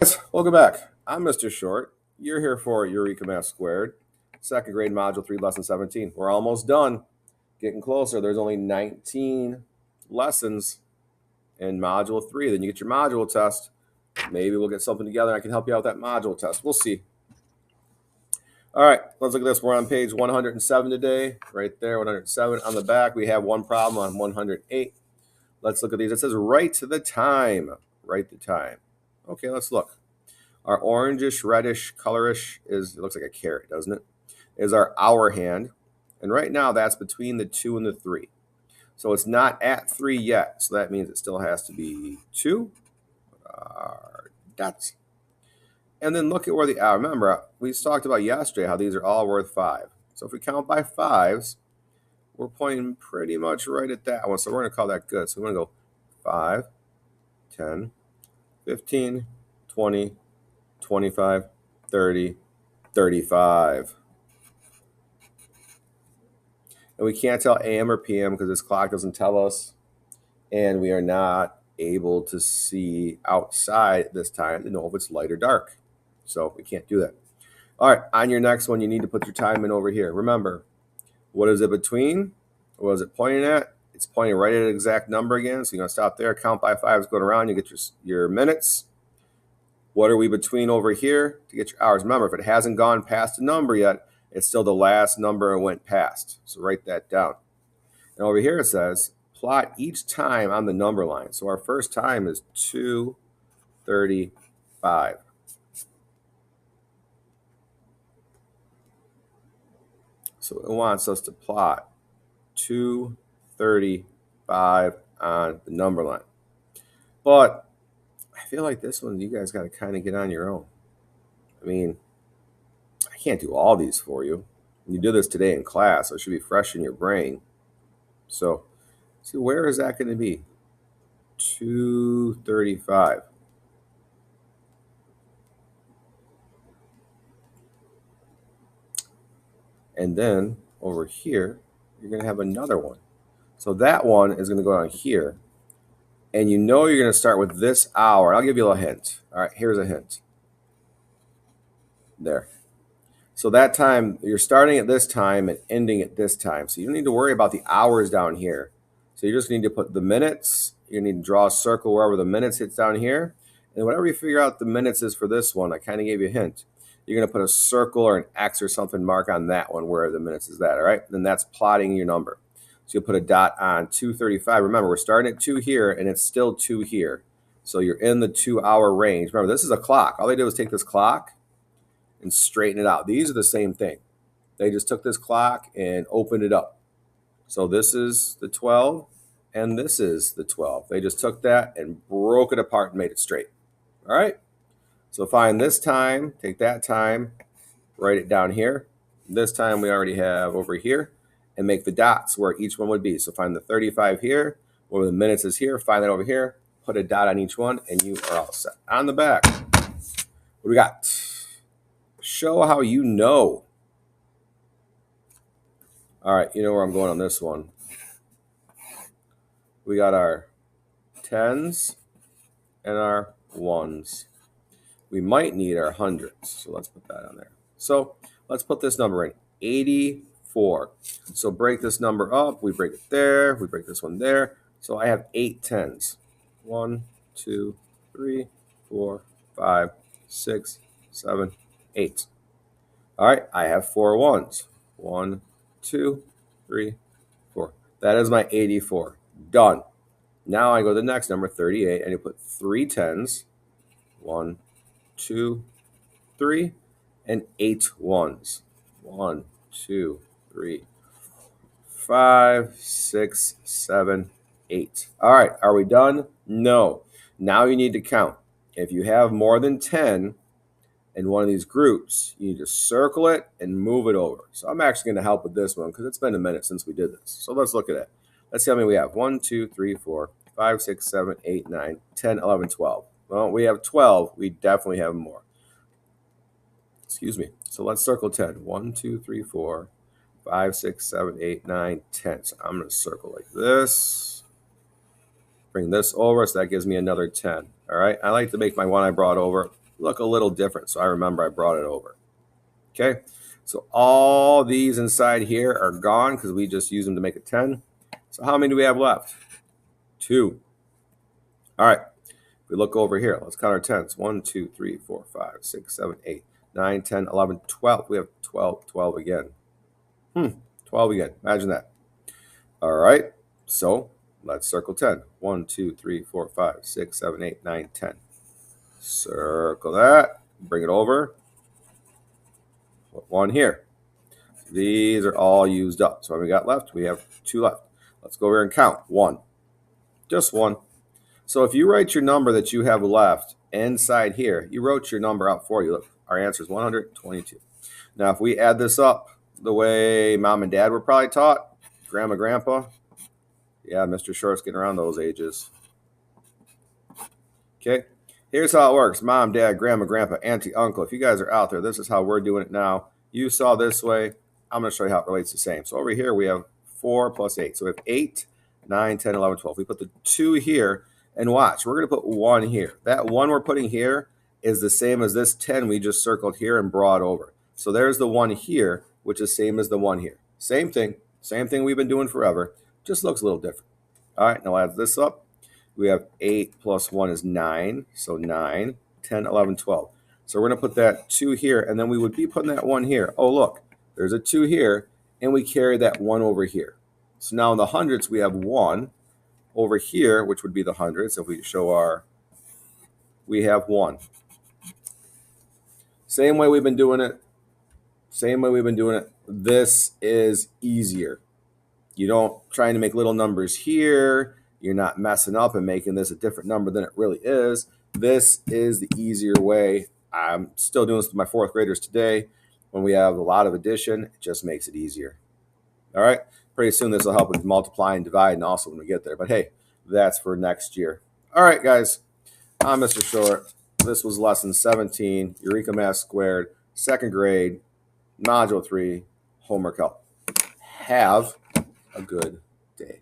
Guys, welcome back. I'm Mr. Short. You're here for Eureka Math Squared, second grade module 3, lesson 17. We're almost done, getting closer. There's only 19 lessons in module 3. Then you get your module test. Maybe we'll get something together and I can help you out with that module test. We'll see. All right, let's look at this. We're on page 107 today, right there, 107. On the back, we have one problem on 108. Let's look at these. It says write the time. Write the time. Okay, let's look. Our orangish, reddish, colorish it looks like a carrot, doesn't it? Is our hour hand. And right now that's between the 2 and the 3. So it's not at 3 yet. So that means it still has to be 2. Dots. And then look at where the hour. Remember, we talked about yesterday how these are all worth 5. So if we count by 5s, we're pointing pretty much right at that one. So we're going to call that good. So we're going to go 5, 10, 15, 20, 25, 30, 35. And we can't tell AM or PM because this clock doesn't tell us. And we are not able to see outside at this time to know if it's light or dark. So we can't do that. All right, on your next one, you need to put your time in over here. Remember, what is it between? What is it pointing at? It's pointing right at an exact number again. So you're going to stop there, count by 5s going around. You get your minutes. What are we between over here to get your hours? Remember, if it hasn't gone past a number yet, it's still the last number it went past. So write that down. And over here it says, plot each time on the number line. So our first time is 2:35. So it wants us to plot 2:35 on the number line. But I feel like this one you guys got to kind of get on your own. I mean, I can't do all these for you. You did this today in class, so it should be fresh in your brain. So, see, where is that going to be? 2:35. And then over here, you're going to have another one. So that one is going to go down here. And you know you're going to start with this hour. I'll give you a little hint. All right, here's a hint. There. So that time, you're starting at this time and ending at this time. So you don't need to worry about the hours down here. So you just need to put the minutes. You need to draw a circle wherever the minutes hits down here. And whatever you figure out the minutes is for this one, I kind of gave you a hint. You're going to put a circle or an X or something mark on that one where the minutes is that, all right? Then that's plotting your number. So you'll put a dot on 2:35. Remember, we're starting at 2 here, and it's still 2 here. So you're in the 2-hour range. Remember, this is a clock. All they did was take this clock and straighten it out. These are the same thing. They just took this clock and opened it up. So this is the 12, and this is the 12. They just took that and broke it apart and made it straight. All right? So find this time, take that time, write it down here. This time we already have over here, and make the dots where each one would be. So find the 35 here, where the minutes is here, find that over here, put a dot on each one, and you are all set. On the back, what do we got? Show how you know. All right, you know where I'm going on this one. We got our 10s and our 1s. We might need our hundreds, so let's put that on there. So let's put this number in, 84. So break this number up. We break it there. We break this one there. So I have 8 10s. 1, 2, 3, 4, 5, 6, 7, 8. All right, I have 4 1s. 1, 2, 3, 4. That is my 84. Done. Now I go to the next number, 38, and you put 3 10s. 1, 2, 3, and 8 1s. 1, 2, 3, 5, 6, 7, 8. All right, are we done? No. Now you need to count. If you have more than 10 in one of these groups, you need to circle it and move it over. So I'm actually going to help with this one because it's been a minute since we did this. So let's look at it. Let's see how many we have. 1, 2, 3, 4, 5, 6, 7, 8, 9, 10, 11, 12. Well, we have 12. We definitely have more. Excuse me. So let's circle 10. 1, 2, 3, 4, 5, 6, 7, 8, 9, 10. So I'm going to circle like this. Bring this over, so that gives me another 10. All right. I like to make my one I brought over look a little different. So I remember I brought it over. Okay, so all these inside here are gone because we just used them to make a 10. So how many do we have left? 2. All right, if we look over here, let's count our 10s. 1, 2, 3, 4, 5, 6, 7, 8, 9, 10, 11, 12. We have 12 again. 12 again. Imagine that. All right, so let's circle 10. 1, 2, 3, 4, 5, 6, 7, 8, 9, 10. Circle that. Bring it over. Put 1 here. These are all used up. So what we got left? We have 2 left. Let's go over and count. 1. Just 1. So if you write your number that you have left inside here, you wrote your number out for you. Look, our answer is 122. Now, if we add this up the way mom and dad were probably taught, grandma, grandpa, yeah, Mr. Short's getting around those ages. Okay, here's how it works. Mom, dad, grandma, grandpa, auntie, uncle. If you guys are out there, this is how we're doing it now. You saw this way. I'm going to show you how it relates to the same. So over here, we have 4 plus 8. So we have 8, 9, 10, 11, 12. We put the 2 here, and watch. We're going to put 1 here. That 1 we're putting here is the same as this 10 we just circled here and brought over. So there's the 1 here, which is same as the 1 here. Same thing we've been doing forever. Just looks a little different. All right, now add this up. We have 8 plus 1 is 9. So 9, 10, 11, 12. So we're going to put that 2 here, and then we would be putting that 1 here. Oh, look, there's a 2 here, and we carry that 1 over here. So now in the hundreds, we have 1 over here, which would be the hundreds. If we show we have 1. Same way we've been doing it. This is easier. You don't trying to make little numbers here. You're not messing up and making this a different number than it really is. This is the easier way. I'm still doing this with my 4th graders today. When we have a lot of addition, it just makes it easier. All right. Pretty soon this will help with multiply and divide and also when we get there. But hey, that's for next year. All right, guys. I'm Mr. Short. This was lesson 17, Eureka Math Squared, 2nd grade, module 3, homework help. Have a good day.